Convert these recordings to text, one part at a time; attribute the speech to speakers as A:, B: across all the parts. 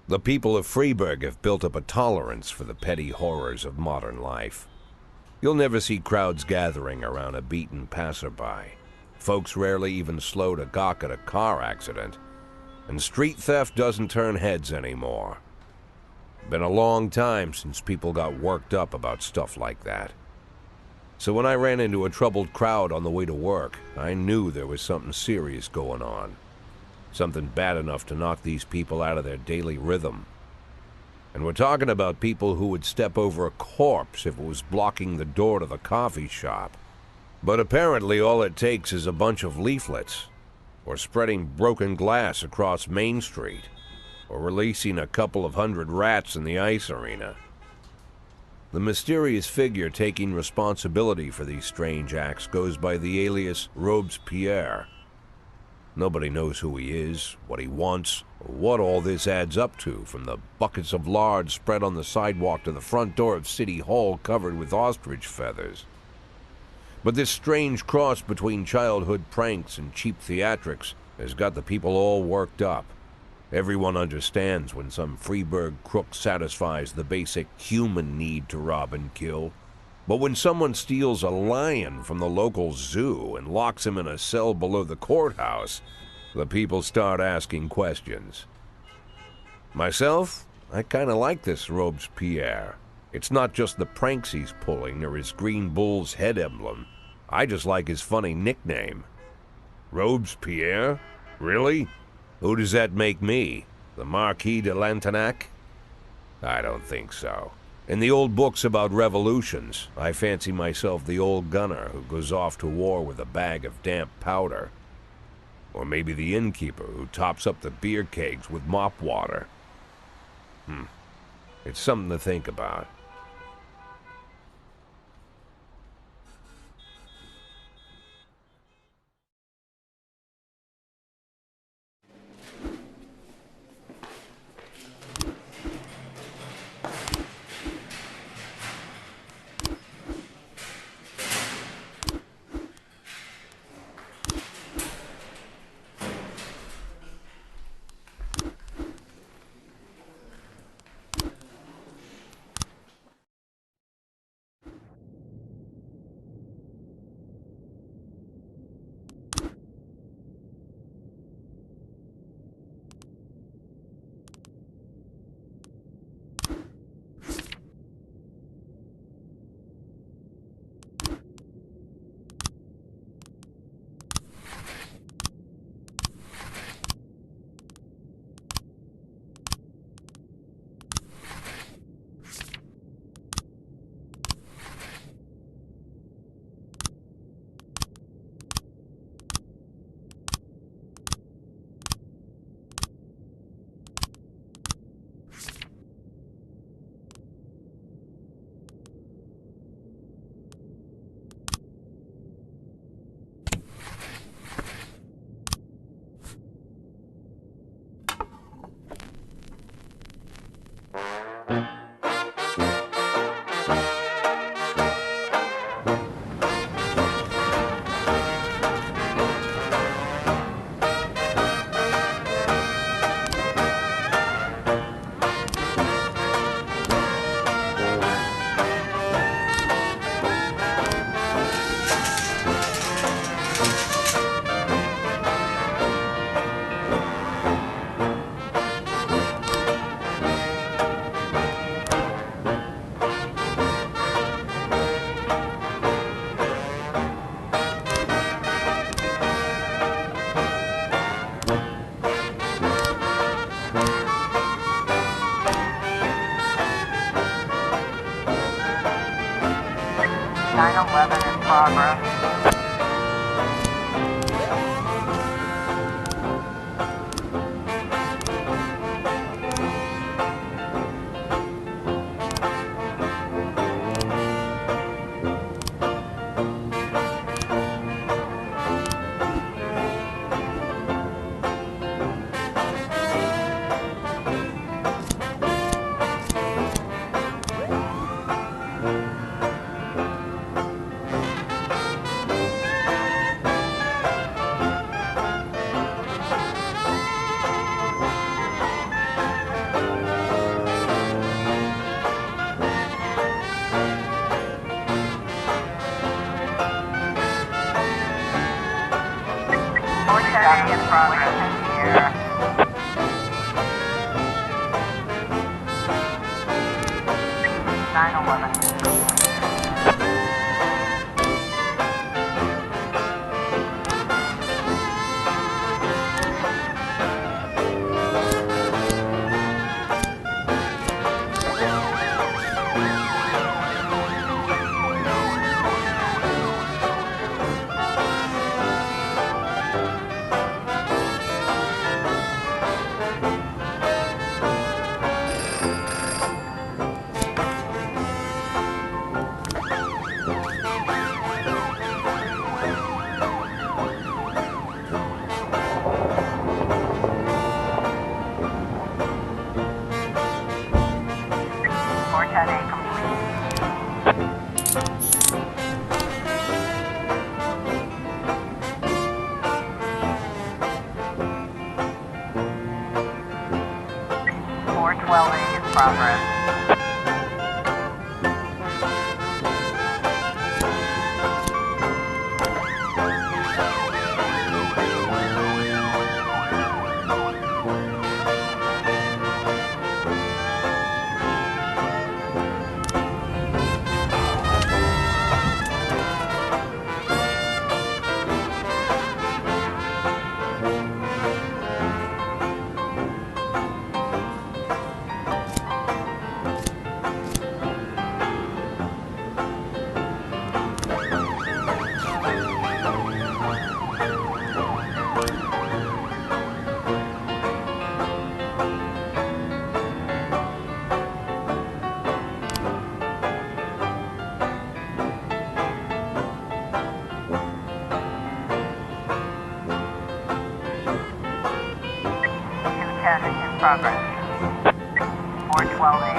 A: The people of Freiburg have built up a tolerance for the petty horrors of modern life. You'll never see crowds gathering around a beaten passerby. Folks rarely even slow to gawk at a car accident. And street theft doesn't turn heads anymore. Been a long time since people got worked up about stuff like that. So when I ran into a troubled crowd on the way to work, I knew there was something serious going on. Something bad enough to knock these people out of their daily rhythm. And we're talking about people who would step over a corpse if it was blocking the door to the coffee shop. But apparently all it takes is a bunch of leaflets, or spreading broken glass across Main Street, or releasing a couple of hundred rats in the ice arena. The mysterious figure taking responsibility for these strange acts goes by the alias Robespierre. Nobody knows who he is, what he wants, or what all this adds up to, from the buckets of lard spread on the sidewalk to the front door of City Hall covered with ostrich feathers. But this strange cross between childhood pranks and cheap theatrics has got the people all worked up. Everyone understands when some Freiburg crook satisfies the basic human need to rob and kill. But when someone steals a lion from the local zoo and locks him in a cell below the courthouse, the people start asking questions. Myself, I kinda like this Robespierre. It's not just the pranks he's pulling or his green bull's head emblem. I just like his funny nickname. Robespierre? Really? Who does that make me? The Marquis de Lantenac? I don't think so. In the old books about revolutions, I fancy myself the old gunner who goes off to war with a bag of damp powder. Or maybe the innkeeper who tops up the beer kegs with mop water. It's something to think about.
B: progress here. 9/11. Progress. Progress. 412A.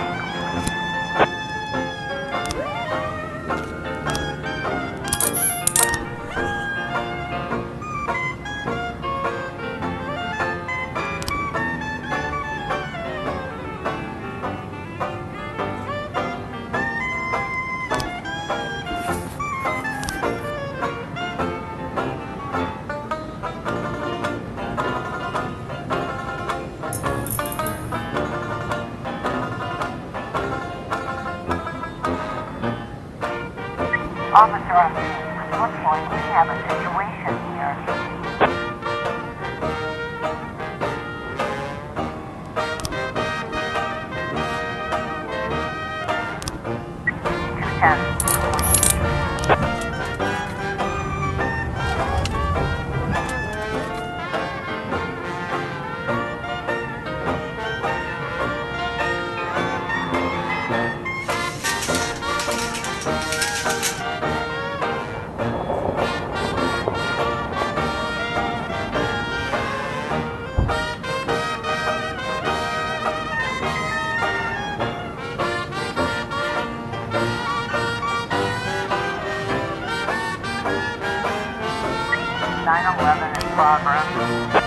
B: Officer, it looks like we have a situation here. in progress.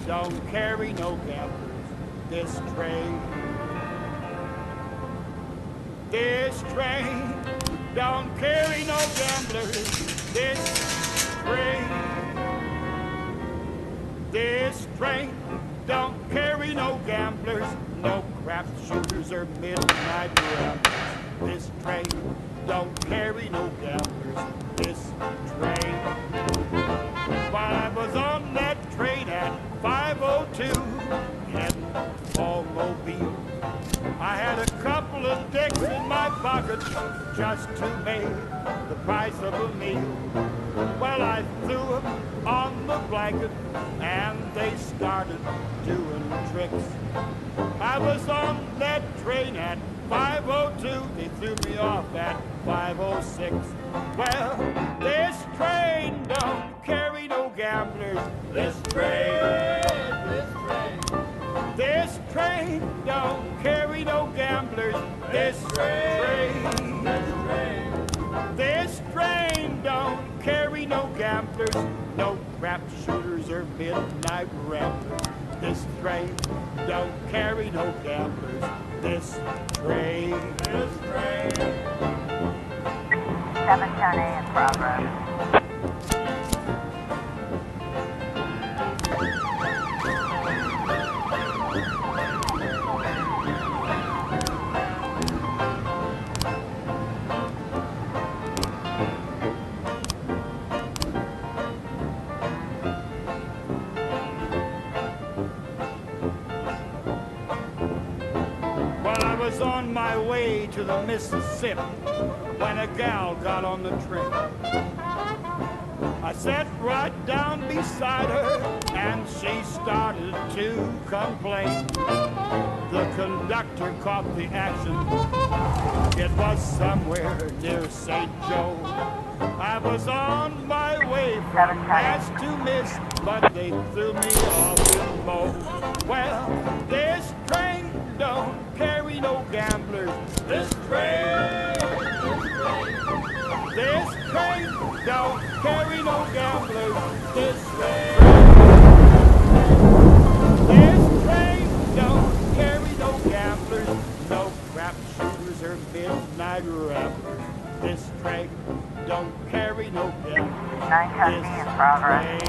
C: don't carry no gamblers. This train don't carry no gamblers. This train don't carry no gamblers, no crap shooters or midnight ramblers. This train don't carry no gamblers. This train. While I was on that train at 5:02, heading for Mobile, I had a couple of dicks in my pocket just to make the price of a meal. Well, I threw them on the blanket and they started doing tricks. I was on that train at 5:02, they threw me off at 5:06. Well, this train don't carry no gamblers. This train don't carry no gamblers. This train don't carry no gamblers, no crap shooters or midnight ramblers. This train don't carry no gamblers. This train.
B: 710A in progress.
C: Was on my way to the Mississippi when a gal got on the train. I sat right down beside her and she started to complain. The conductor caught the action. It was somewhere near St. Joe. I was on my way from Mass to Miss, but they threw me off in Mo. Well, this train don't carry no gamblers. This train don't carry no gamblers. This train don't carry no gamblers, no crap shooters or midnight ramblers. This train don't carry no gamblers.
B: 910B in progress.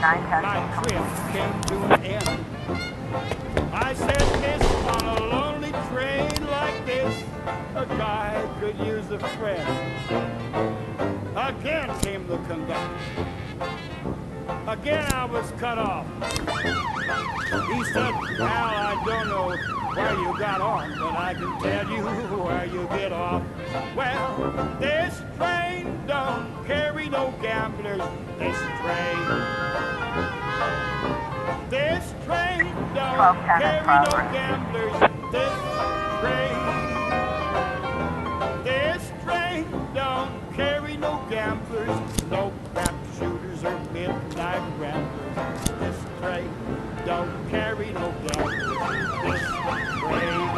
C: My trip came to an end. I said, miss, on a lonely train like this, a guy could use a friend. Again came the conductor. Again I was cut off. He said, pal, I don't know where you got on, but I can tell you where you get off. Well, this train don't carry no gamblers. This train don't carry no gamblers. This train don't carry no gamblers, no crap shooters or midnight ramblers. This train don't carry no gamblers. This train.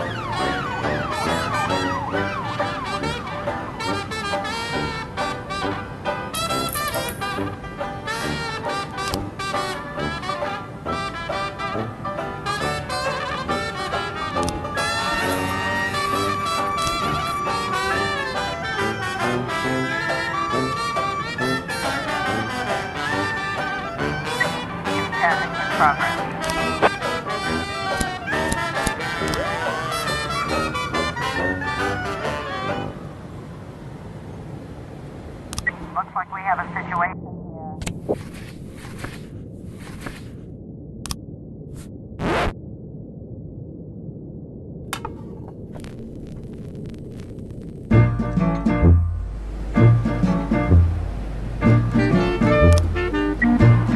B: Progress. Looks like we have a situation here.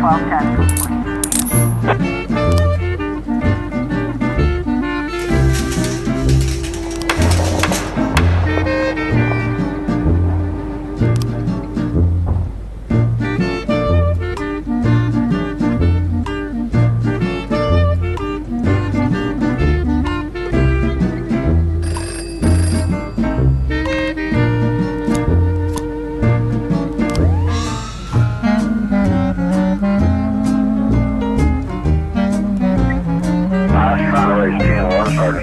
B: 1210.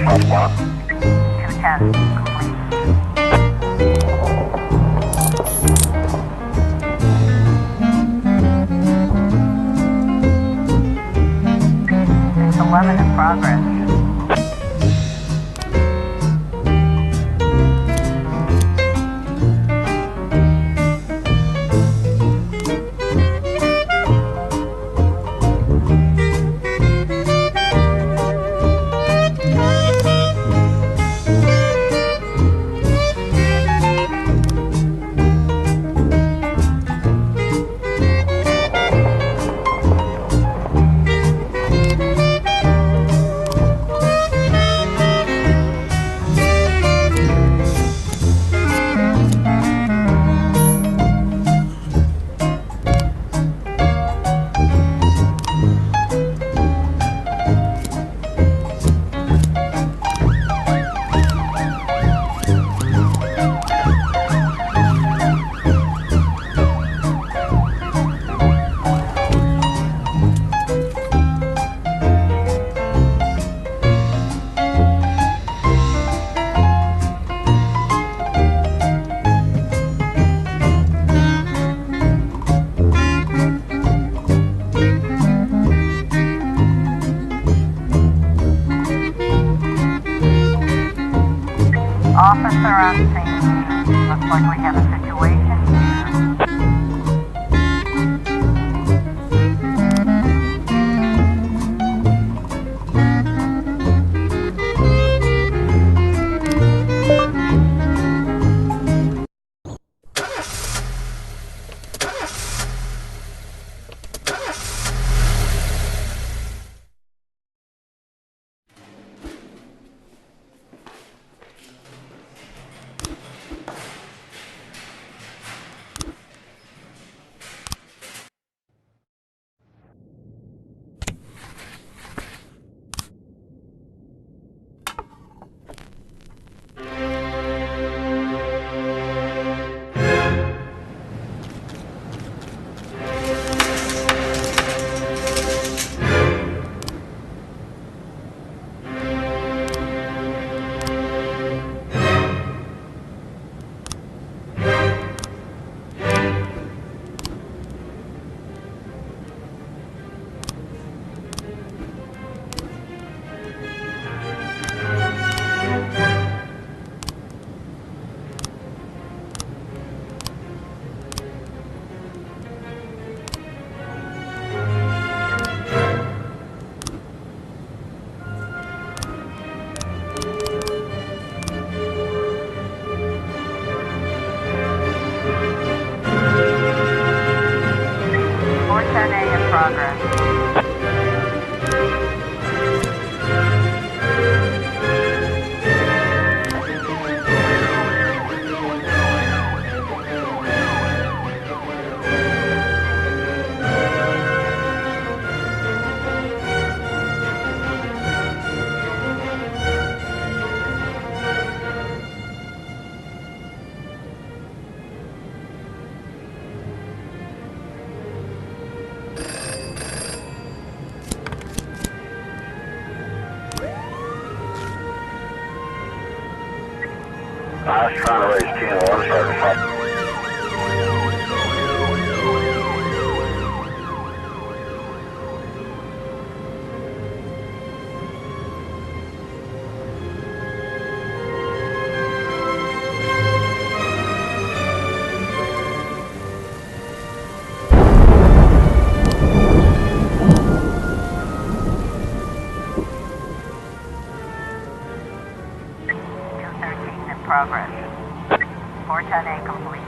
B: Two tests complete. It's 11 in progress. Officer on scene. Looks like we have a situation here.
D: I was trying to raise 10 water starting.
B: Progress. 410A complete.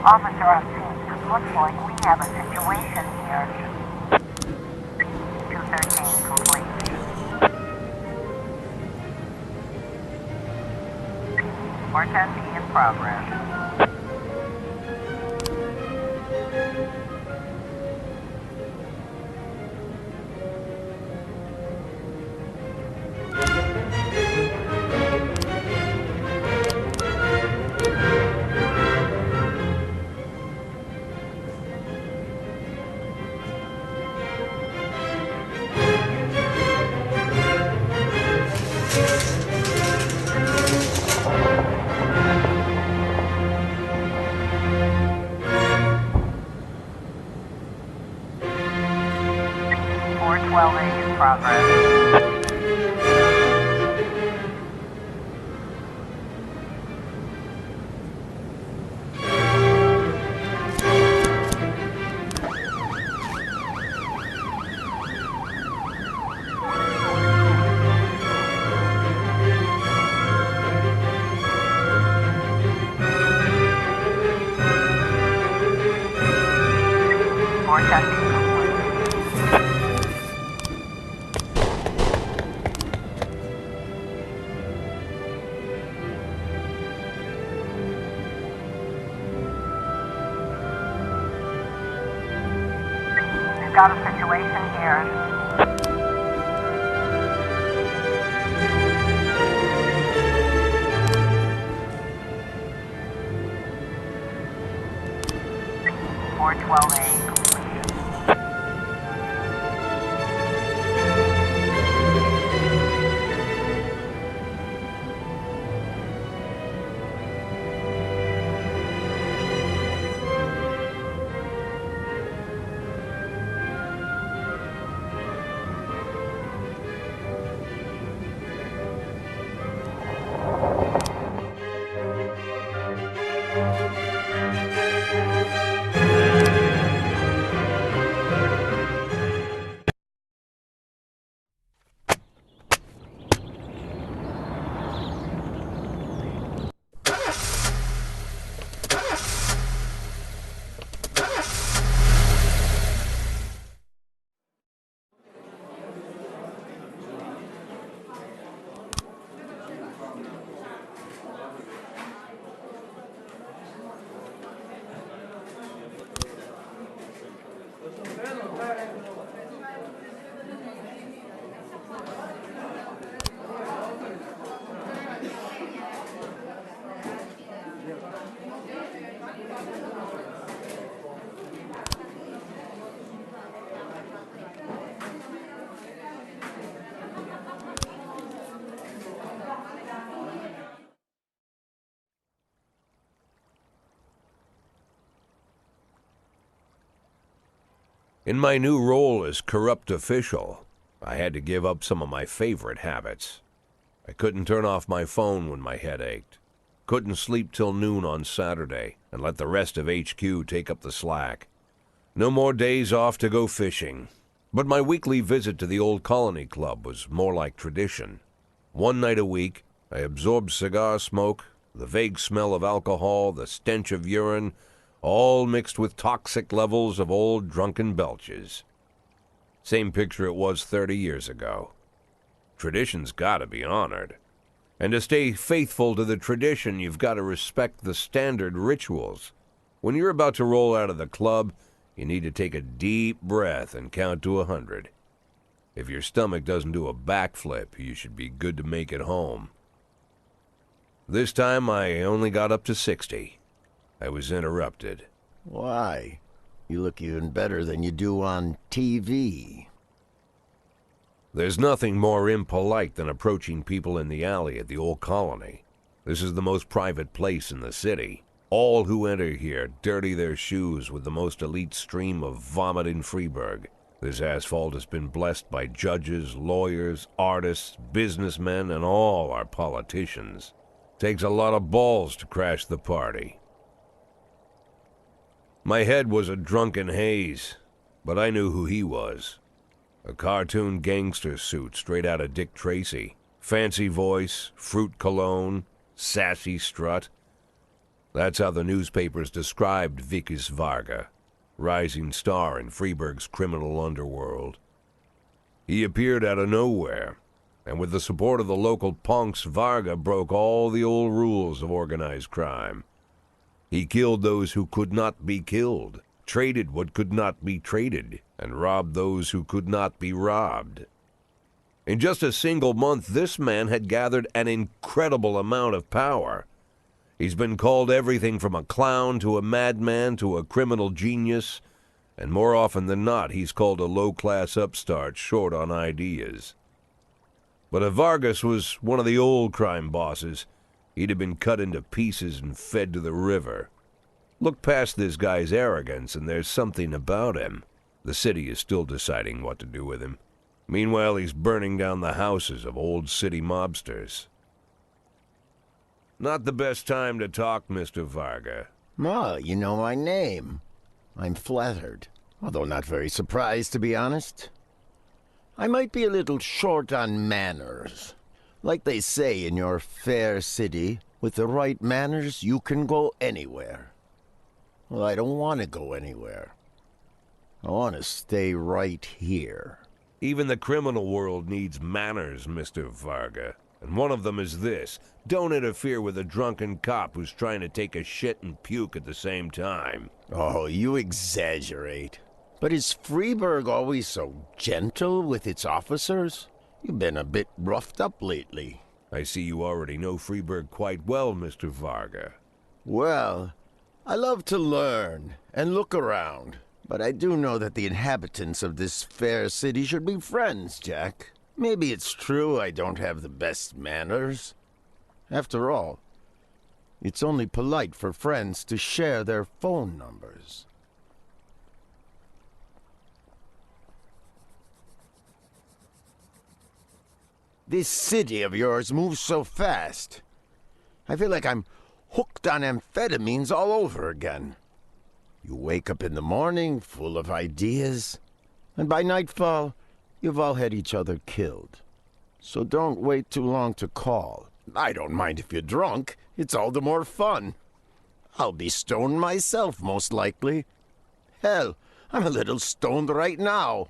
B: Officer on scene, looks like we have a situation here. 213 complete. 410 in progress. In progress. 410 got a situation here.
A: In my new role as corrupt official, I had to give up some of my favorite habits. I couldn't turn off my phone when my head ached. Couldn't sleep till noon on Saturday and let the rest of HQ take up the slack. No more days off to go fishing. But my weekly visit to the old colony club was more like tradition. One night a week, I absorbed cigar smoke, the vague smell of alcohol, the stench of urine, all mixed with toxic levels of old drunken belches. Same picture it was 30 years ago. Tradition's gotta be honored. And to stay faithful to the tradition, you've got to respect the standard rituals. When you're about to roll out of the club, you need to take a deep breath and count to 100. If your stomach doesn't do a backflip, you should be good to make it home. This time I only got up to 60. I was interrupted.
E: Why? You look even better than you do on TV.
A: There's nothing more impolite than approaching people in the alley at the old colony. This is the most private place in the city. All who enter here dirty their shoes with the most elite stream of vomit in Freeburg. This asphalt has been blessed by judges, lawyers, artists, businessmen, and all our politicians. Takes a lot of balls to crash the party. My head was a drunken haze, but I knew who he was. A cartoon gangster suit straight out of Dick Tracy. Fancy voice, fruit cologne, sassy strut. That's how the newspapers described Vikas Varga, rising star in Freeburg's criminal underworld. He appeared out of nowhere, and with the support of the local punks, Varga broke all the old rules of organized crime. He killed those who could not be killed, traded what could not be traded, and robbed those who could not be robbed. In just a single month, this man had gathered an incredible amount of power. He's been called everything from a clown to a madman to a criminal genius, and more often than not, he's called a low-class upstart short on ideas. But if Vargas was one of the old crime bosses, he'd have been cut into pieces and fed to the river. Look past this guy's arrogance, and there's something about him. The city is still deciding what to do with him. Meanwhile, he's burning down the houses of old city mobsters. Not the best time to talk, Mr. Varga.
E: Ma, you know my name. I'm flattered, although not very surprised, to be honest. I might be a little short on manners. Like they say in your fair city, with the right manners, you can go anywhere. Well, I don't want to go anywhere. I want to stay right here.
A: Even the criminal world needs manners, Mr. Varga. And one of them is this: don't interfere with a drunken cop who's trying to take a shit and puke at the same time.
E: Oh, you exaggerate. But is Freeburg always so gentle with its officers? You've been a bit roughed up lately.
A: I see you already know Freeburg quite well, Mr. Varga.
E: Well, I love to learn and look around. But I do know that the inhabitants of this fair city should be friends, Jack. Maybe it's true I don't have the best manners. After all, it's only polite for friends to share their phone numbers. This city of yours moves so fast. I feel like I'm hooked on amphetamines all over again. You wake up in the morning full of ideas, and by nightfall, you've all had each other killed. So don't wait too long to call. I don't mind if you're drunk. It's all the more fun. I'll be stoned myself, most likely. Hell, I'm a little stoned right now.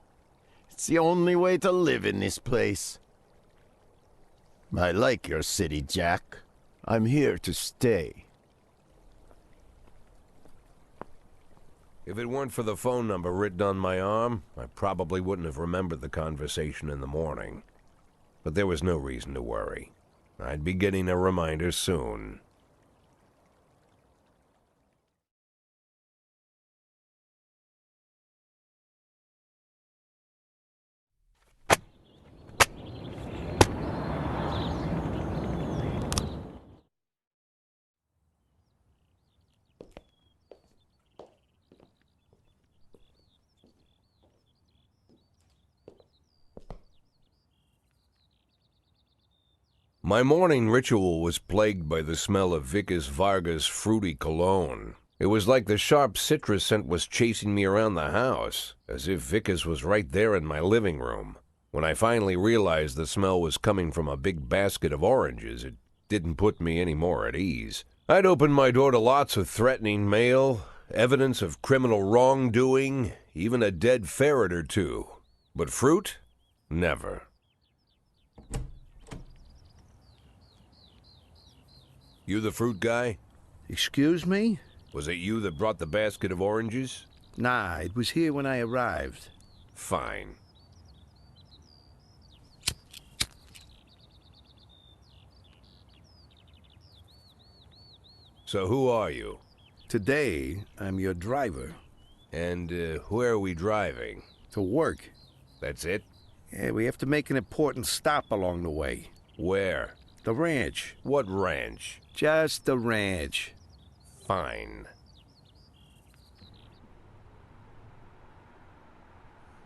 E: It's the only way to live in this place. I like your city, Jack. I'm here to stay.
A: If it weren't for the phone number written on my arm, I probably wouldn't have remembered the conversation in the morning. But there was no reason to worry. I'd be getting a reminder soon. My morning ritual was plagued by the smell of Vikas Varga's fruity cologne. It was like the sharp citrus scent was chasing me around the house, as if Vikas was right there in my living room. When I finally realized the smell was coming from a big basket of oranges, it didn't put me any more at ease. I'd opened my door to lots of threatening mail, evidence of criminal wrongdoing, even a dead ferret or two. But fruit? Never. You the fruit guy?
F: Excuse me?
A: Was it you that brought the basket of oranges?
F: Nah, it was here when I arrived.
A: Fine. So who are you?
F: Today, I'm your driver.
A: And where are we driving?
F: To work.
A: That's it?
F: Yeah, we have to make an important stop along the way.
A: Where?
F: The ranch.
A: What ranch?
F: Just the ranch.
A: Fine.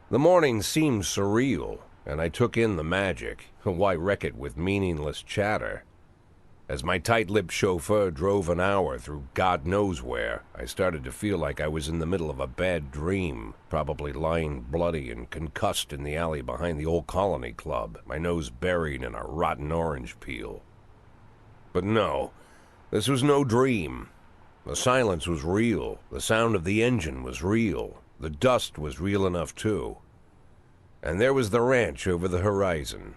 A: The morning seemed surreal, and I took in the magic. Why wreck it with meaningless chatter? As my tight-lipped chauffeur drove an hour through God knows where, I started to feel like I was in the middle of a bad dream, probably lying bloody and concussed in the alley behind the old Colony Club, my nose buried in a rotten orange peel. But no, this was no dream. The silence was real. The sound of the engine was real. The dust was real enough, too. And there was the ranch over the horizon.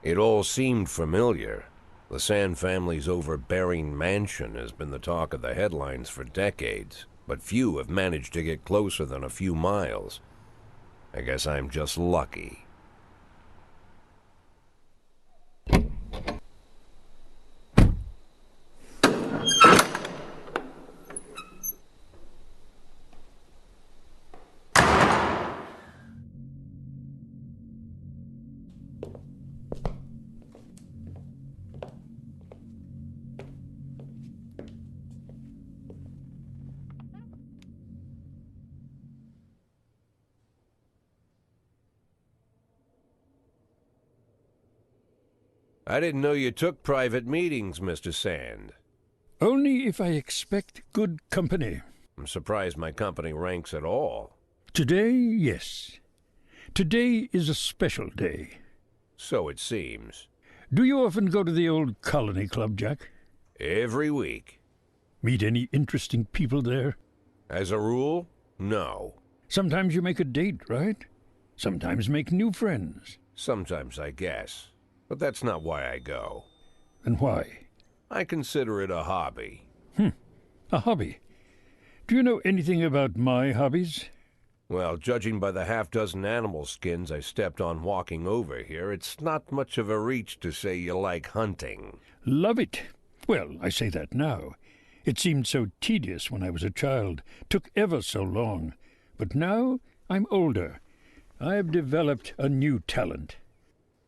A: It all seemed familiar. The Sand family's overbearing mansion has been the talk of the headlines for decades, but few have managed to get closer than a few miles. I guess I'm just lucky. I didn't know you took private meetings, Mr. Sand.
G: Only if I expect good company.
A: I'm surprised my company ranks at all.
G: Today, yes. Today is a special day.
A: So it seems.
G: Do you often go to the old Colony Club, Jack?
A: Every week.
G: Meet any interesting people there?
A: As a rule, no.
G: Sometimes you make a date, right? Sometimes make new friends.
A: Sometimes, I guess. But that's not why I go.
G: And why?
A: I consider it a hobby.
G: A hobby. Do you know anything about my hobbies?
A: Well, judging by the half-dozen animal skins I stepped on walking over here, it's not much of a reach to say you like hunting.
G: Love it. Well, I say that now. It seemed so tedious when I was a child. Took ever so long. But now I'm older. I've developed a new talent.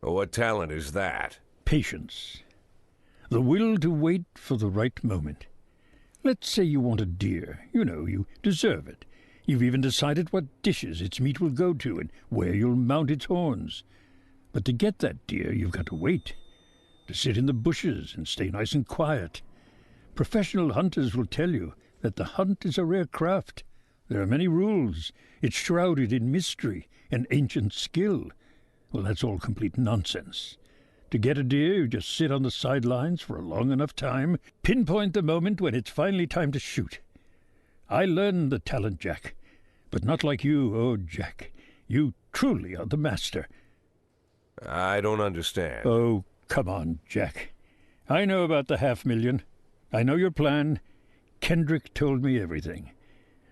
A: What talent is that?
G: Patience. The will to wait for the right moment. Let's say you want a deer. You know, you deserve it. You've even decided what dishes its meat will go to and where you'll mount its horns. But to get that deer, you've got to wait. To sit in the bushes and stay nice and quiet. Professional hunters will tell you that the hunt is a rare craft. There are many rules. It's shrouded in mystery and ancient skill. Well, that's all complete nonsense. To get a deer, you just sit on the sidelines for a long enough time, pinpoint the moment when it's finally time to shoot. I learned the talent, Jack, but not like you, oh, Jack. You truly are the master.
A: I don't understand.
G: Oh, come on, Jack. I know about the $500,000. I know your plan. Kendrick told me everything.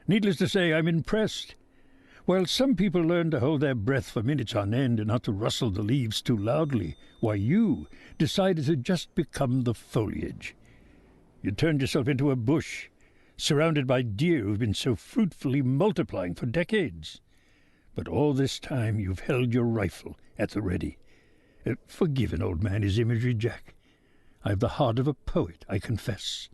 G: Needless to say, I'm impressed. While some people learn to hold their breath for minutes on end and not to rustle the leaves too loudly, why you decided to just become the foliage. You turned yourself into a bush, surrounded by deer who've been so fruitfully multiplying for decades. But all this time you've held your rifle at the ready. Forgive an old man his imagery, Jack. I've the heart of a poet, I confess.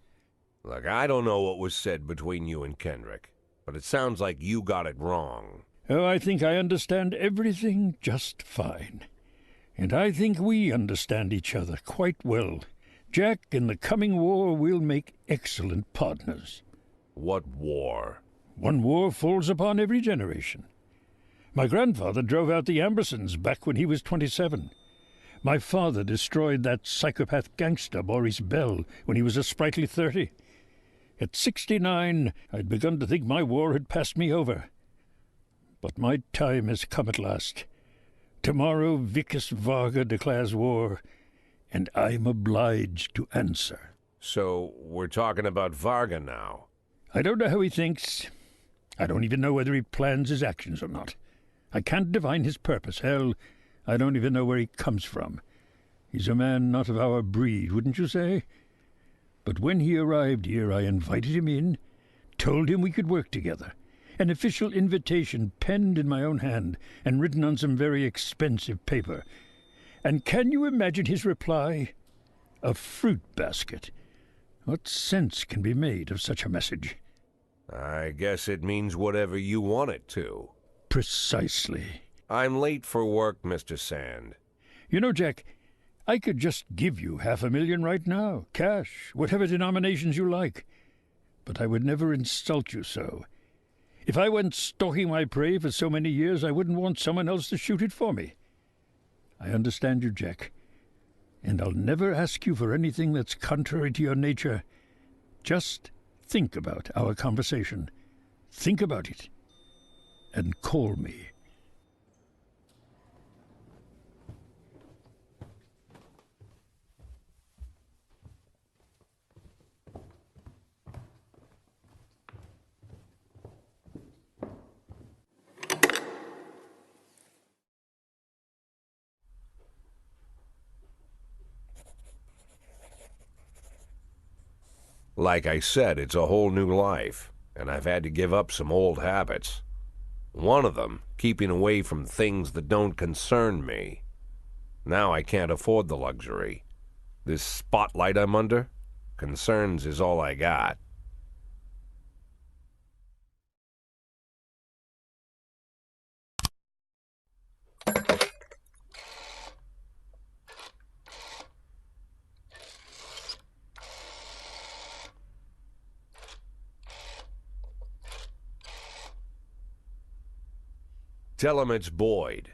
A: Look, I don't know what was said between you and Kendrick, but it sounds like you got it wrong.
G: Oh, I think I understand everything just fine. And I think we understand each other quite well. Jack, in the coming war, we'll make excellent partners.
A: What war?
G: One war falls upon every generation. My grandfather drove out the Ambersons back when he was 27. My father destroyed that psychopath gangster Maurice Bell when he was a sprightly 30. At 69, I'd begun to think my war had passed me over. But my time has come at last. Tomorrow Vicus Varga declares war, and I'm obliged to answer.
A: So we're talking about Varga now.
G: I don't know how he thinks. I don't even know whether he plans his actions or not. I can't divine his purpose. Hell, I don't even know where he comes from. He's a man not of our breed, wouldn't you say? But when he arrived here, I invited him in, told him we could work together. An official invitation penned in my own hand and written on some very expensive paper. And can you imagine his reply? A fruit basket. What sense can be made of such a message?
A: I guess it means whatever you want it to.
G: Precisely.
A: I'm late for work, Mr. Sand.
G: You know, Jack, I could just give you $500,000 right now, cash, whatever denominations you like. But I would never insult you so. If I went stalking my prey for so many years, I wouldn't want someone else to shoot it for me. I understand you, Jack, and I'll never ask you for anything that's contrary to your nature. Just think about our conversation. Think about it. And call me.
A: Like I said, it's a whole new life, and I've had to give up some old habits. One of them, keeping away from things that don't concern me. Now I can't afford the luxury. This spotlight I'm under, concerns is all I got. Tell him it's Boyd.